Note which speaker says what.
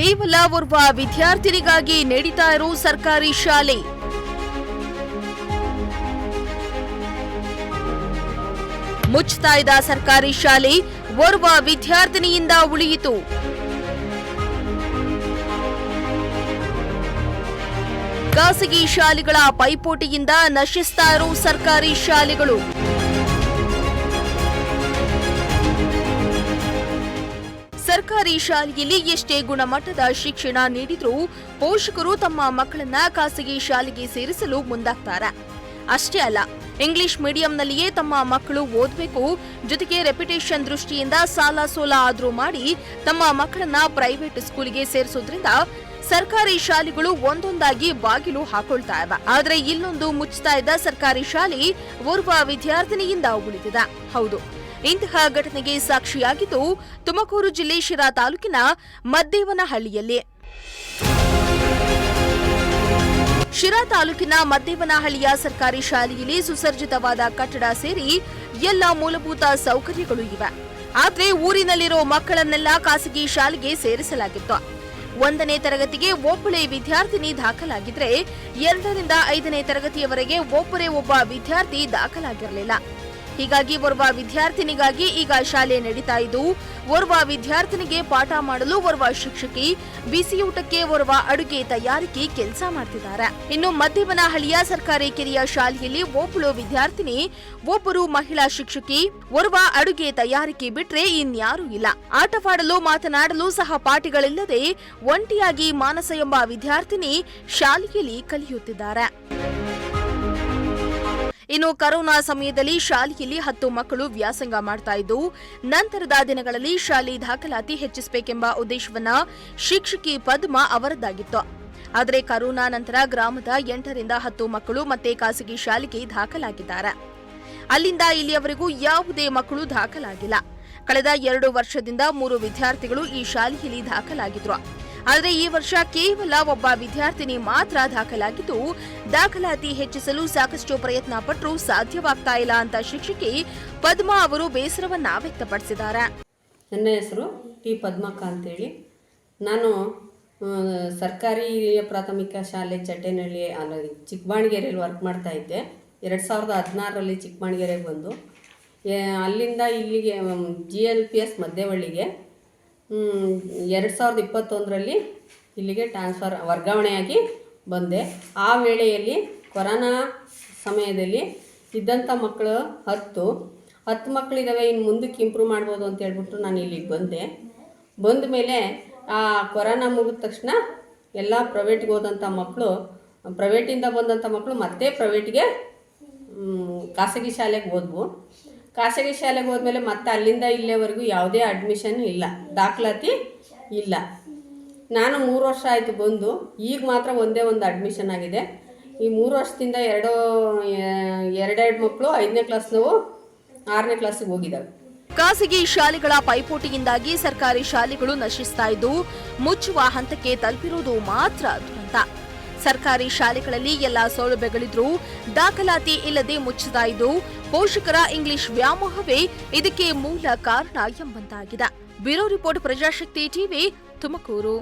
Speaker 1: ಕೇವಲ ಓರ್ವ ವಿದ್ಯಾರ್ಥಿನಿಗಾಗಿ ನಡೀತಾ ಇರೋ ಸರ್ಕಾರಿ ಶಾಲೆ. ಮುಚ್ಚುತ್ತಾ ಇದ್ದ ಸರ್ಕಾರಿ ಶಾಲೆ ಓರ್ವ ವಿದ್ಯಾರ್ಥಿನಿಯಿಂದ ಉಳಿಯಿತು. ಖಾಸಗಿ ಶಾಲೆಗಳ ಪೈಪೋಟಿಯಿಂದ ನಶಿಸ್ತಾ ಇರೋ ಸರ್ಕಾರಿ ಶಾಲೆಗಳು. ಸರ್ಕಾರಿ ಶಾಲೆಯಲ್ಲಿ ಎಷ್ಟೇ ಗುಣಮಟ್ಟದ ಶಿಕ್ಷಣ ನೀಡಿದ್ರೂ ಪೋಷಕರು ತಮ್ಮ ಮಕ್ಕಳನ್ನ ಖಾಸಗಿ ಶಾಲೆಗೆ ಸೇರಿಸಲು ಮುಂದಾಗ್ತಾರೆ. ಅಷ್ಟೇ ಅಲ್ಲ, ಇಂಗ್ಲಿಷ್ ಮೀಡಿಯಂನಲ್ಲಿಯೇ ತಮ್ಮ ಮಕ್ಕಳು ಓದಬೇಕು, ಜೊತೆಗೆ ರೆಪ್ಯುಟೇಷನ್ ದೃಷ್ಟಿಯಿಂದ ಸಾಲ ಸೋಲ ಆದ್ರೂ ಮಾಡಿ ತಮ್ಮ ಮಕ್ಕಳನ್ನ ಪ್ರೈವೇಟ್ ಸ್ಕೂಲಿಗೆ ಸೇರಿಸೋದ್ರಿಂದ ಸರ್ಕಾರಿ ಶಾಲೆಗಳು ಒಂದೊಂದಾಗಿ ಬಾಗಿಲು ಹಾಕೊಳ್ತಾ ಇವೆ. ಆದ್ರೆ ಇಲ್ಲೊಂದು ಮುಚ್ಚುತ್ತಾ ಇದ್ದ ಸರ್ಕಾರಿ ಶಾಲೆ ಓರ್ವ ವಿದ್ಯಾರ್ಥಿನಿಯಿಂದ ಉಳಿದಿದೆ. ಹೌದು, ಇಂತಹ ಘಟನೆಗೆ ಸಾಕ್ಷಿಯಾಗಿದ್ದು ತುಮಕೂರು ಜಿಲ್ಲೆ ಶಿರಾ ತಾಲೂಕಿನ ಮದ್ದೇವನಹಳ್ಳಿಯಲ್ಲಿ. ಶಿರಾ ತಾಲೂಕಿನ ಮದ್ದೇವನಹಳ್ಳಿಯ ಸರ್ಕಾರಿ ಶಾಲೆಯಲ್ಲಿ ಸುಸಜ್ಜಿತವಾದ ಕಟ್ಟಡ ಸೇರಿ ಎಲ್ಲ ಮೂಲಭೂತ ಸೌಕರ್ಯಗಳು ಇವೆ. ಆದ್ರೆ ಊರಿನಲ್ಲಿರೋ ಮಕ್ಕಳನ್ನೆಲ್ಲ ಖಾಸಗಿ ಶಾಲೆಗೆ ಸೇರಿಸಲಾಗಿತ್ತು. 1ನೇ ತರಗತಿಗೆ ಒಬ್ಬಳೇ ವಿದ್ಯಾರ್ಥಿನಿ ದಾಖಲಾಗಿದ್ರೆ 2ರಿಂದ 5ನೇ ತರಗತಿಯವರೆಗೆ ಒಬ್ಬರೇ ಒಬ್ಬ ವಿದ್ಯಾರ್ಥಿ ದಾಖಲಾಗಿರಲಿಲ್ಲ. ಹೀಗಾಗಿ ಓರ್ವ ವಿದ್ಯಾರ್ಥಿನಿಗಾಗಿ ಈಗ ಶಾಲೆ ನಡೀತಾ ಇದ್ದು, ಓರ್ವ ವಿದ್ಯಾರ್ಥಿನಿಗೆ ಪಾಠ ಮಾಡಲು ಓರ್ವ ಶಿಕ್ಷಕಿ, ಬಿಸಿಯೂಟಕ್ಕೆ ಓರ್ವ ಅಡುಗೆ ತಯಾರಿಕೆ ಕೆಲಸ ಮಾಡ್ತಿದ್ದಾರೆ. ಇನ್ನು ಮದ್ದೇವನಹಳ್ಳಿಯ ಸರ್ಕಾರಿ ಕಿರಿಯ ಶಾಲೆಯಲ್ಲಿ ಒಬ್ಬಳು ವಿದ್ಯಾರ್ಥಿನಿ, ಒಬ್ಬರು ಮಹಿಳಾ ಶಿಕ್ಷಕಿ, ಓರ್ವ ಅಡುಗೆ ತಯಾರಿಕೆ ಬಿಟ್ರೆ ಇನ್ಯಾರೂ ಇಲ್ಲ. ಆಟವಾಡಲು ಮಾತನಾಡಲು ಸಹಪಾಠಿಗಳಿಲ್ಲದೆ ಒಂಟಿಯಾಗಿ ಮಾನಸ ಎಂಬ ವಿದ್ಯಾರ್ಥಿನಿ ಶಾಲೆಯಲ್ಲಿ ಕಲಿಯುತ್ತಿದ್ದಾರೆ. ಇನ್ನು ಕರೋನಾ ಸಮಯದಲ್ಲಿ ಶಾಲೆಯಲ್ಲಿ 10 ಮಕ್ಕಳು ವ್ಯಾಸಂಗ ಮಾಡ್ತಾ ಇದ್ದು, ನಂತರದ ದಿನಗಳಲ್ಲಿ ಶಾಲೆ ದಾಖಲಾತಿ ಹೆಚ್ಚಿಸಬೇಕೆಂಬ ಉದ್ದೇಶವನ್ನ ಶಿಕ್ಷಕಿ ಪದ್ಮಾ ಅವರದ್ದಾಗಿತ್ತು. ಆದರೆ ಕರೋನಾ ನಂತರ ಗ್ರಾಮದ 8ರಿಂದ 10 ಮಕ್ಕಳು ಮತ್ತೆ ಖಾಸಗಿ ಶಾಲೆಗೆ ದಾಖಲಾಗಿದ್ದಾರೆ. ಅಲ್ಲಿಂದ ಇಲ್ಲಿಯವರೆಗೂ ಯಾವುದೇ ಮಕ್ಕಳು ದಾಖಲಾಗಿಲ್ಲ. ಕಳೆದ 2 ವರ್ಷದಿಂದ 3 ವಿದ್ಯಾರ್ಥಿಗಳು ಈ ಶಾಲೆಯಲ್ಲಿ ದಾಖಲಾಗಿದ್ರು. ಆದರೆ ಈ ವರ್ಷ ಕೇವಲ ಒಬ್ಬ ವಿದ್ಯಾರ್ಥಿನಿ ಮಾತ್ರ ದಾಖಲಾಗಿದ್ದು, ದಾಖಲಾತಿ ಹೆಚ್ಚಿಸಲು ಸಾಕಷ್ಟು ಪ್ರಯತ್ನ ಪಟ್ಟರೂ ಸಾಧ್ಯವಾಗ್ತಾ ಇಲ್ಲ ಅಂತ ಶಿಕ್ಷಕಿ ಪದ್ಮಾ ಅವರು ಬೇಸರವನ್ನ ವ್ಯಕ್ತಪಡಿಸಿದ್ದಾರೆ.
Speaker 2: ನನ್ನ ಹೆಸರು ಟಿ ಪದ್ಮಕ್ಕ ಅಂತೇಳಿ. ನಾನು ಸರ್ಕಾರಿ ಹಿರಿಯ ಪ್ರಾಥಮಿಕ ಶಾಲೆ ಚಟ್ಟೇನಹಳ್ಳಿ ಚಿಕ್ಕಬಾಣಗೆರೆಯಲ್ಲಿ ವರ್ಕ್ ಮಾಡ್ತಾ ಇದ್ದೆ. 2016ರಲ್ಲಿ ಚಿಕ್ಕಬಾಣಗೆರೆಗೆ ಬಂದು ಅಲ್ಲಿಂದ ಇಲ್ಲಿಗೆ GLPS ಮದ್ದೇವಳ್ಳಿಗೆ 2021ರಲ್ಲಿ ಇಲ್ಲಿಗೆ ವರ್ಗಾವಣೆಯಾಗಿ ಬಂದೆ. ಆ ವೇಳೆಯಲ್ಲಿ ಕೊರೋನಾ ಸಮಯದಲ್ಲಿ ಇದ್ದಂಥ ಮಕ್ಕಳು 10 ಮಕ್ಕಳಿದ್ದಾವೆ, ಇನ್ನು ಮುಂದಕ್ಕೆ ಇಂಪ್ರೂವ್ ಮಾಡ್ಬೋದು ಅಂತ ಹೇಳ್ಬಿಟ್ಟು ನಾನು ಇಲ್ಲಿಗೆ ಬಂದೆ. ಬಂದ ಮೇಲೆ ಆ ಕೊರೋನಾ ಮುಗಿದ ತಕ್ಷಣ ಎಲ್ಲ ಪ್ರೈವೇಟ್ಗೆ ಹೋದಂಥ ಮಕ್ಕಳು, ಪ್ರೈವೇಟಿಂದ ಬಂದಂಥ ಮಕ್ಕಳು ಮತ್ತೆ ಪ್ರೈವೇಟ್ಗೆ ಖಾಸಗಿ ಶಾಲೆಗೆ ಹೋದ್ವು. ಖಾಸಗಿ ಶಾಲೆಗೆ ಹೋದ್ಮೇಲೆ ಮತ್ತೆ ಅಲ್ಲಿಂದ ಇಲ್ಲಿವರೆಗೂ ಯಾವುದೇ ಅಡ್ಮಿಷನ್ ಇಲ್ಲ, ದಾಖಲಾತಿ ಇಲ್ಲ. ನಾನು 3 ವರ್ಷ ಆಯಿತು ಬಂದು, ಈಗ ಮಾತ್ರ ಒಂದೇ ಒಂದು ಅಡ್ಮಿಷನ್ ಆಗಿದೆ. ಈ 3 ವರ್ಷದಿಂದ ಎರಡೆರಡು ಮಕ್ಕಳು 5ನೇ ಕ್ಲಾಸ್ನವು 6ನೇ ಕ್ಲಾಸಿಗೆ ಹೋಗಿದ್ದಾವೆ.
Speaker 1: ಖಾಸಗಿ ಶಾಲೆಗಳ ಪೈಪೋಟಿಯಿಂದಾಗಿ ಸರ್ಕಾರಿ ಶಾಲೆಗಳು ನಶಿಸ್ತಾ ಇದ್ದು, ಮುಚ್ಚುವ ಹಂತಕ್ಕೆ ತಲುಪಿರುವುದು ಮಾತ್ರ ದುರಂತ. ಸರ್ಕಾರಿ ಶಾಲೆಗಳಲ್ಲಿ ಎಲ್ಲಾ ಸೌಲಭ್ಯಗಳಿದ್ರೂ ದಾಖಲಾತಿ ಇಲ್ಲದೆ ಮುಚ್ಚುತ್ತಾ ಇದ್ದು, ಪೋಷಕರ ಇಂಗ್ಲಿಷ್ ವ್ಯಾಮೋಹವೇ ಇದಕ್ಕೆ ಮೂಲ ಕಾರಣ ಎಂಬಂತಾಗಿದೆ. Bureau report, Prajashakti TV, Tumakuru.